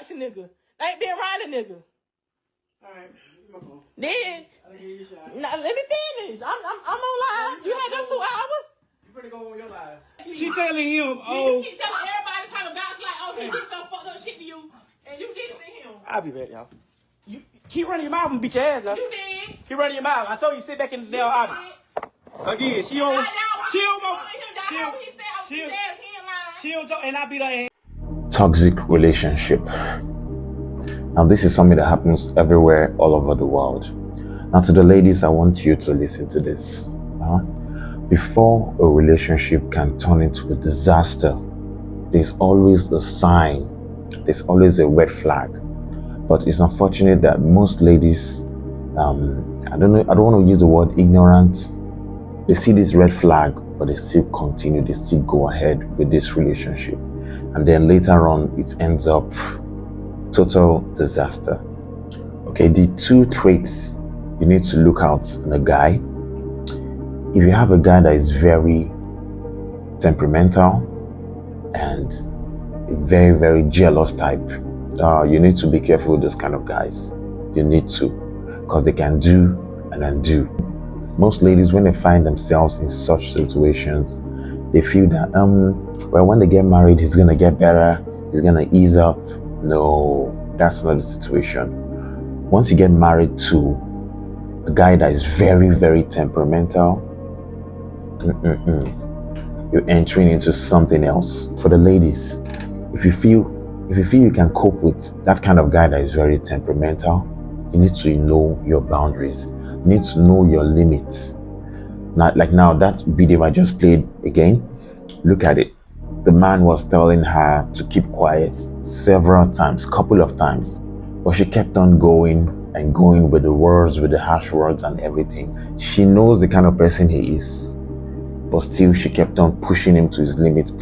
bounce nigga. They ain't been around a nigga. All right, give my phone. Then, I didn't hear you shot. now, let me finish. I'm on live. You had them 2 hours. You finna go on your live. She telling him, You keep telling everybody trying to bounce like, oh, he did some fucked up shit to you, and you did to him. I'll be back, y'all. You keep running your mouth and beat your ass, though. You did. Keep running your mouth. I told you sit back in the damn audience. Again, she don't talk, and I beat her ass. Toxic relationship. Now, this is something that happens everywhere, all over the world. Now, to the ladies, I want you to listen to this. Before a relationship can turn into a disaster, there's always a sign, there's always a red flag. But it's unfortunate that most ladies, I don't want to use the word ignorant. They see this red flag, but they still continue, they still go ahead with this relationship. And then later on, it ends up total disaster. Okay, the 2 traits you need to look out in a guy. If you have a guy that is very temperamental and very, very jealous type, you need to be careful with those kind of guys. You need to, because they can do and undo. Most ladies, when they find themselves in such situations, they feel that, well, when they get married, he's going to get better, he's going to ease up. No, that's not the situation. Once you get married to a guy that is very, very temperamental, you're entering into something else. For the ladies, if you feel you can cope with that kind of guy that is very temperamental, you need to know your boundaries. You need to know your limits. Now that video I just played again, look at it. The man was telling her to keep quiet several times, couple of times, but she kept on going and going with the words, with the harsh words and everything. She knows the kind of person he is, but still she kept on pushing him to his limits,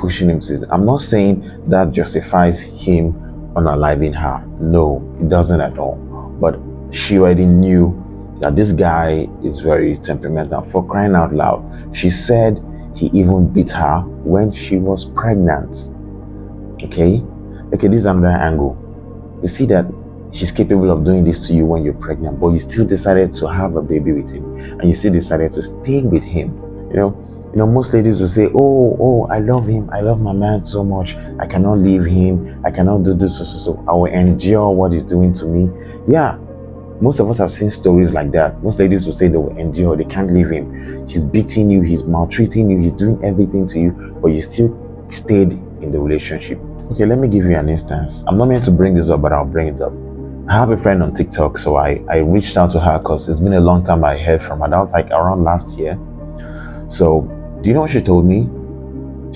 I'm not saying that justifies him unaliving her. No, it doesn't at all. But she already knew that this guy is very temperamental. For crying out loud, she said he even beat her when she was pregnant. Okay, this is another angle. You see that he's capable of doing this to you when you're pregnant, but you still decided to have a baby with him, and you still decided to stay with him. You know, most ladies will say, oh, I love him, I love my man so much, I cannot leave him, I cannot do this, so I will endure what he's doing to me. Yeah, most of us have seen stories like that. Most ladies will say they will endure, they can't leave him. He's beating you, he's maltreating you, he's doing everything to you, but you still stayed in the relationship. Okay, let me give you an instance. I'm not meant to bring this up, but I'll bring it up. I have a friend on TikTok, so I reached out to her because it's been a long time I heard from her. That was like around last year. So, do you know what she told me?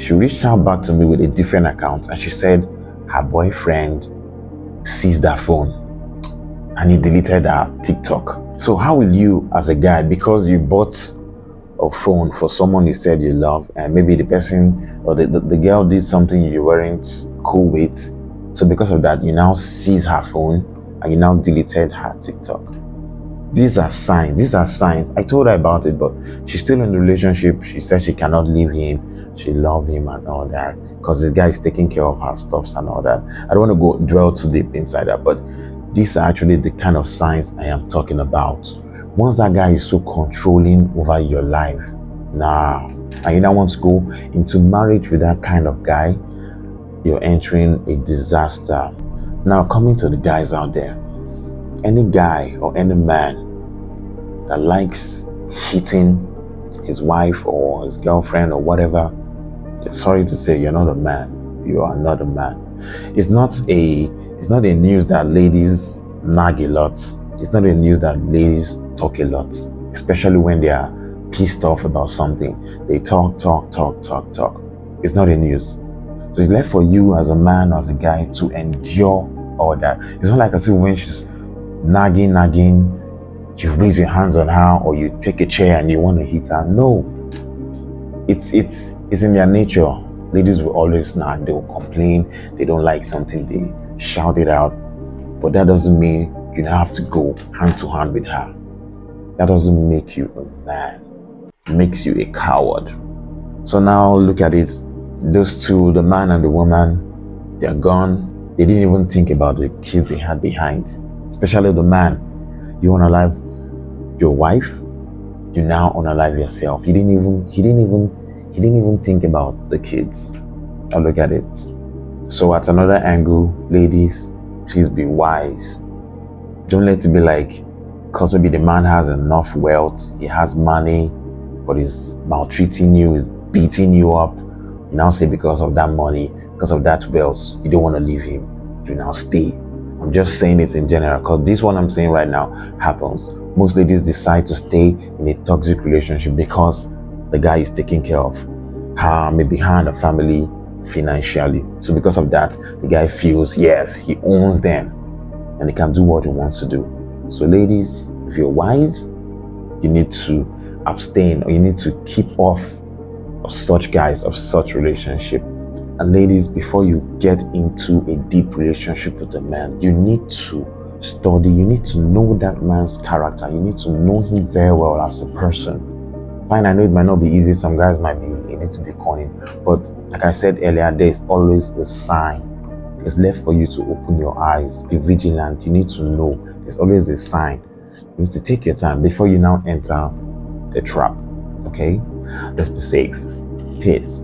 She reached out back to me with a different account, and she said her boyfriend seized her phone and he deleted her TikTok. So how will you, as a guy, because you bought a phone for someone you said you love, and maybe the person or the girl did something you weren't cool with, so because of that, you now seize her phone and you now deleted her TikTok? These are signs. I told her about it, but she's still in the relationship. She said she cannot leave him. She loves him and all that because this guy is taking care of her stuffs and all that. I don't want to dwell too deep inside that, but these are actually the kind of signs I am talking about. Once that guy is so controlling over your life, and you don't want to go into marriage with that kind of guy, you're entering a disaster. Now, coming to the guys out there, any guy or any man that likes hitting his wife or his girlfriend or whatever, sorry to say, you're not a man. You are not a man. It's not a news that ladies nag a lot. It's not a news that ladies talk a lot, especially when they are pissed off about something. They talk. It's not a news. So it's left for you as a man or as a guy to endure all that. It's not like I see when she's nagging, you raise your hands on her or you take a chair and you want to hit her. No, it's in their nature. Ladies will always nag, they will complain, they don't like something, they shout it out. But that doesn't mean you have to go hand to hand with her. That doesn't make you a man. It makes you a coward. So now look at it. Those two, the man and the woman, they're gone. They didn't even think about the kids they had behind, especially the man. You unalive your wife, you now unalive yourself. He didn't even think about the kids. Now look at it. So at another angle, ladies, please be wise. Don't let it be like, because maybe the man has enough wealth, he has money, but he's maltreating you, he's beating you up. You now say because of that money, because of that wealth, you don't want to leave him. You now stay. I'm just saying it in general, because this one I'm saying right now happens. Most ladies decide to stay in a toxic relationship because the guy is taking care of her, maybe her and the family financially. So because of that, the guy feels, yes, he owns them and he can do what he wants to do. So ladies, if you're wise, you need to abstain, or you need to keep off of such guys, of such relationship. And ladies, before you get into a deep relationship with a man, you need to study, you need to know that man's character, you need to know him very well as a person. Fine, I know it might not be easy, some guys might be a little bit corny, but like I said earlier, there's always a sign. It's left for you to open your eyes, be vigilant. You need to know there's always a sign. You need to take your time before you now enter the trap. Okay? Let's be safe. Peace.